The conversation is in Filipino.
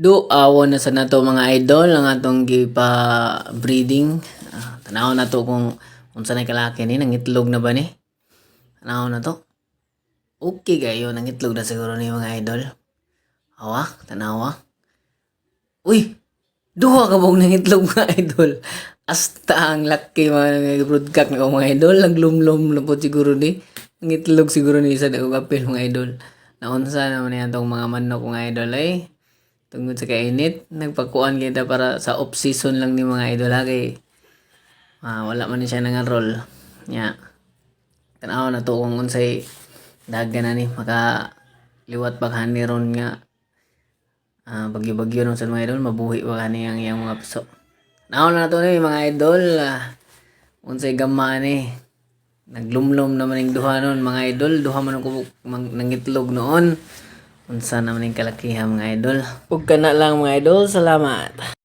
Awon na sa nato mga idol ang atong gipa breeding. Tanaw na to kung unsa na kalaki ni nangitlog na ba ni. Tanaw na to. Okay kayo nangitlog na siguro ni mga idol. Awa, tanawa. Uy, duha ka bang nangitlog mga idol. Asta ang laki mga broadcast ng mga idol. Naglumlum na po siguro ni. Nangitlog siguro ni isa na kapil mga idol. Naunsa naman yan tong mga manok mga idol ay. Tungkol sa kainit, nagpakuan kita para sa off-season lang ni mga idol ha kay wala man siya nangarol. Nya. Tanaw na to kung unsay dagan na ni maka liwat paghani ron nga bagyo-bagyo ron sa mga idol mabuhi pa kani ang iyang mga puso. Tanaw na to ni mga idol unsay gamma ni naglumlom naman ning duha nun mga idol, duha man ko nangitlog noon. Unsa naman yung kalakihan mga idol. Ug kana lang mga idol, salamat.